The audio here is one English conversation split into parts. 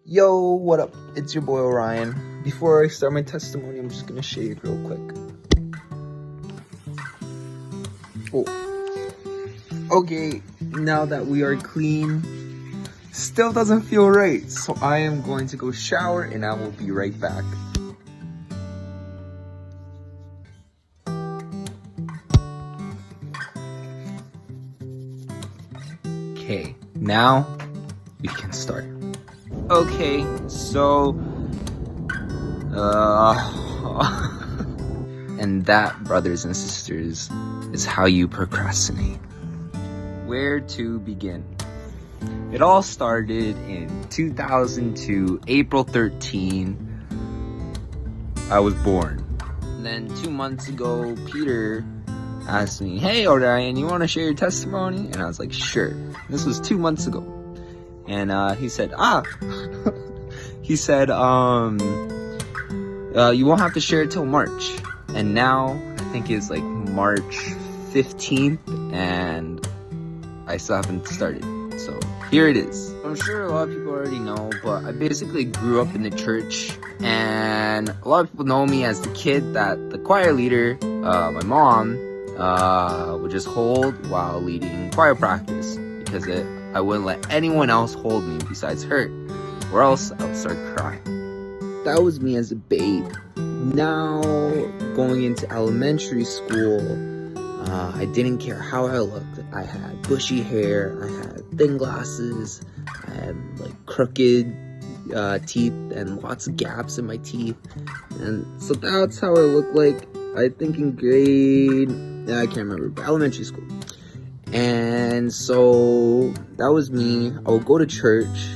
Yo, what up? It's your boy Orion. Before I start my testimony, I'm just gonna shave real quick. Oh. Okay, now that we are clean, still doesn't feel right. So I am going to go shower and I will be right back. Okay, now we can start. Okay, so and that, brothers and sisters, is how you procrastinate. Where to begin? It all started in 2002, April 13. I was born. And then 2 months ago, Peter asked me, "Hey Orion, you want to share your testimony?" And I was like, "Sure." This was 2 months ago. And he said, he said, you won't have to share it till March. And now, I think it's like March 15th, and I still haven't started. So, here it is. I'm sure a lot of people already know, but I basically grew up in the church, and a lot of people know me as the kid that the choir leader, my mom, would just hold while leading choir practice, because I wouldn't let anyone else hold me besides her, or else I would start crying. That was me as a babe. Now, going into elementary school, I didn't care how I looked. I had bushy hair, I had thin glasses, I had like crooked teeth and lots of gaps in my teeth. And so that's how I looked like, I think in I can't remember, but elementary school. And so that was me. I would go to church,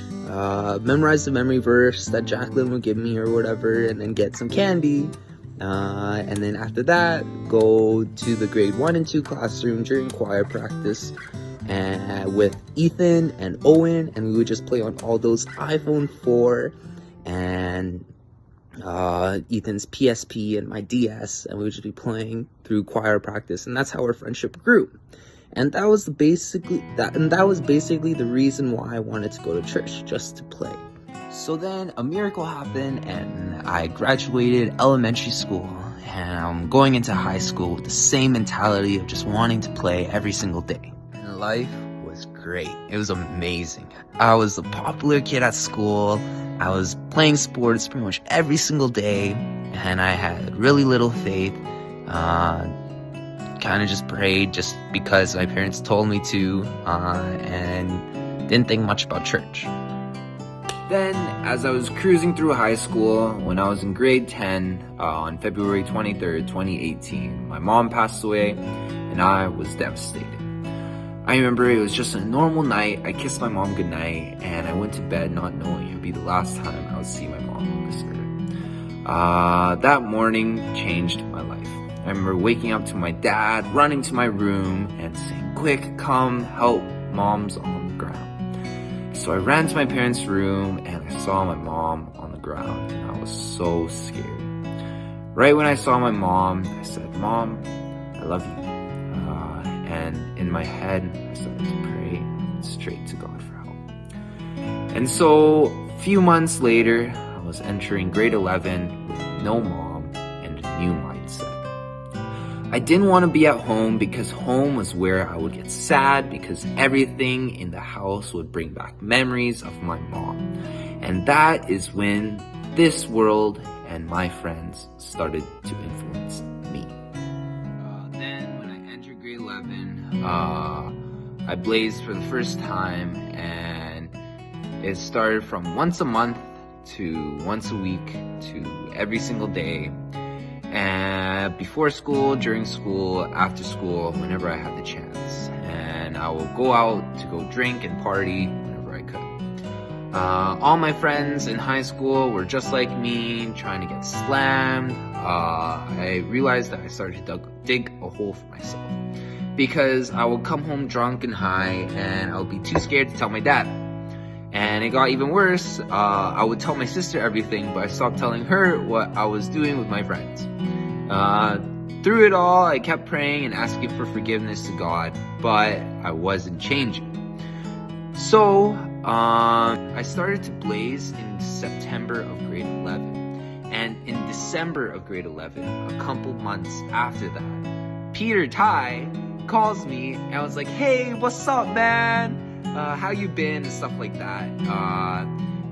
memorize the memory verse that Jacqueline would give me or whatever, and then get some candy. And then after that, go to the grade 1 and 2 classroom during choir practice with Ethan and Owen, and we would just play on all those iPhone 4 and Ethan's PSP and my DS, and we would just be playing through choir practice, and that's how our friendship grew. And that was basically the reason why I wanted to go to church, just to play. So then a miracle happened, and I graduated elementary school, and I'm going into high school with the same mentality of just wanting to play every single day. And life was great. It was amazing. I was the popular kid at school. I was playing sports pretty much every single day, and I had really little faith. Kind of just prayed just because my parents told me to, and didn't think much about church. Then, as I was cruising through high school, when I was in grade 10, on February 23rd, 2018, my mom passed away, and I was devastated. I remember it was just a normal night. I kissed my mom goodnight, and I went to bed not knowing it would be the last time I would see my mom on this earth. That morning changed my life. I remember waking up to my dad, running to my room, and saying, "Quick, come help, mom's on the ground." So I ran to my parents' room, and I saw my mom on the ground, and I was so scared. Right when I saw my mom, I said, "Mom, I love you." And in my head, I started to pray and went straight to God for help. And so, a few months later, I was entering grade 11 with no mom and a new mindset. I didn't want to be at home because home was where I would get sad, because everything in the house would bring back memories of my mom. And that is when this world and my friends started to influence me. Then when I entered grade 11, I blazed for the first time, and it started from once a month to once a week to every single day. And before school, during school, after school, whenever I had the chance. And I will go out to go drink and party whenever I could. All my friends in high school were just like me, trying to get slammed. I realized that I started to dig a hole for myself, because I would come home drunk and high, and I would be too scared to tell my dad. And it got even worse. I would tell my sister everything, but I stopped telling her what I was doing with my friends. Through it all, I kept praying and asking for forgiveness to God, but I wasn't changing. So, I started to blaze in September of grade 11. And in December of grade 11, a couple months after that, Peter Ty calls me and was like, "Hey, what's up, man? How you been?" and stuff like that.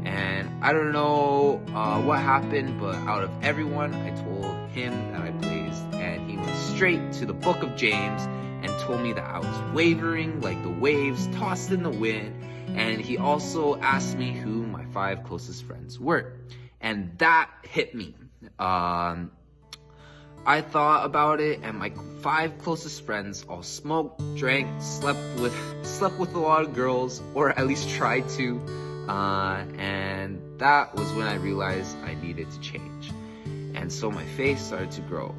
And I don't know what happened, but out of everyone, I told him that I blazed, and he went straight to the book of James and told me that I was wavering like the waves tossed in the wind. And he also asked me who my 5 closest friends were, and that hit me. I thought about it, and my 5 closest friends all smoked, drank, slept with a lot of girls, or at least tried to. And that was when I realized I needed to change. And so my faith started to grow.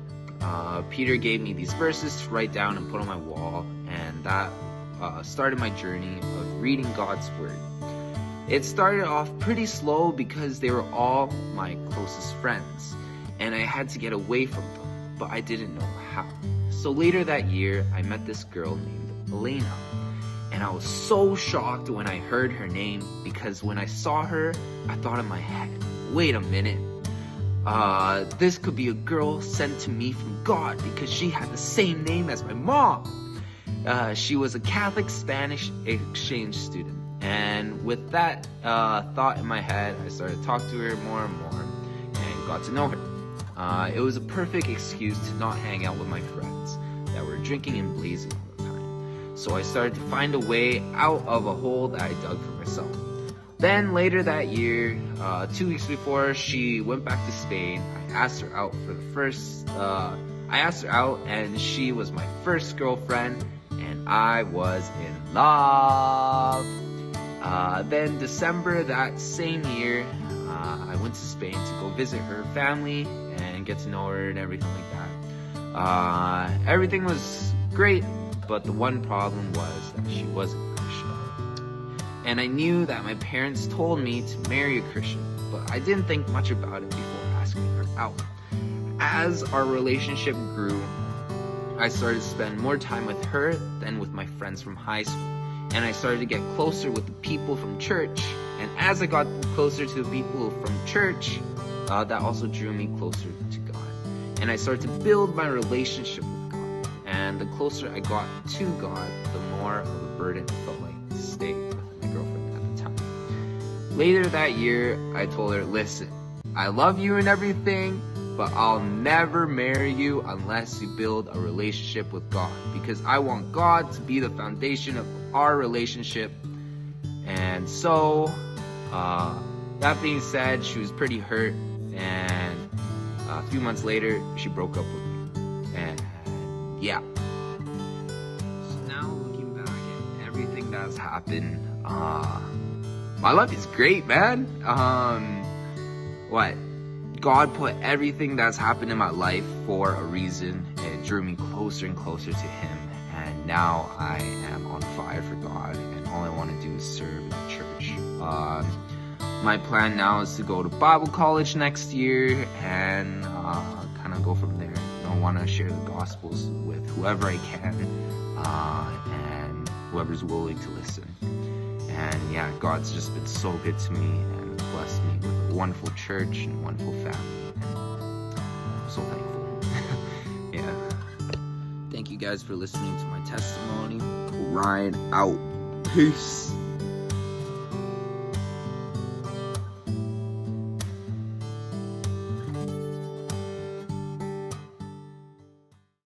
Peter gave me these verses to write down and put on my wall, and that started my journey of reading God's Word. It started off pretty slow because they were all my closest friends, and I had to get away from them, but I didn't know how. So later that year, I met this girl named Elena, and I was so shocked when I heard her name, because when I saw her, I thought in my head, wait a minute, this could be a girl sent to me from God, because she had the same name as my mom. She was a Catholic Spanish exchange student, and with that thought in my head, I started to talk to her more and more and got to know her. It was a perfect excuse to not hang out with my friends that were drinking and blazing all the time. So I started to find a way out of a hole that I dug for myself. Then later that year, 2 weeks before she went back to Spain, I asked her out and she was my first girlfriend, and I was in love. Then December that same year, I went to Spain to go visit her family and get to know her and everything like that. Everything was great, but the one problem was that she wasn't Christian. And I knew that my parents told me to marry a Christian, but I didn't think much about it before asking her out. As our relationship grew, I started to spend more time with her than with my friends from high school. And I started to get closer with the people from church. And as I got closer to the people from church, that also drew me closer to God. And I started to build my relationship with God. And the closer I got to God, the more of a burden it felt like to stay with my girlfriend at the time. Later that year, I told her, "Listen, I love you and everything, but I'll never marry you unless you build a relationship with God, because I want God to be the foundation of our relationship." And so, that being said, she was pretty hurt, and a few months later, she broke up with me. And yeah. So now looking back at everything that's happened, my life is great, man. God put everything that's happened in my life for a reason, and it drew me closer and closer to Him. And now I am on fire for God, and all I want to do is serve in the church. My plan now is to go to Bible college next year and kind of go from there. I want to share the Gospels with whoever I can and whoever's willing to listen. And yeah, God's just been so good to me and blessed me with a wonderful church and a wonderful family. And I'm so thankful. Yeah. Thank you guys for listening to my testimony. Ryan out. Peace.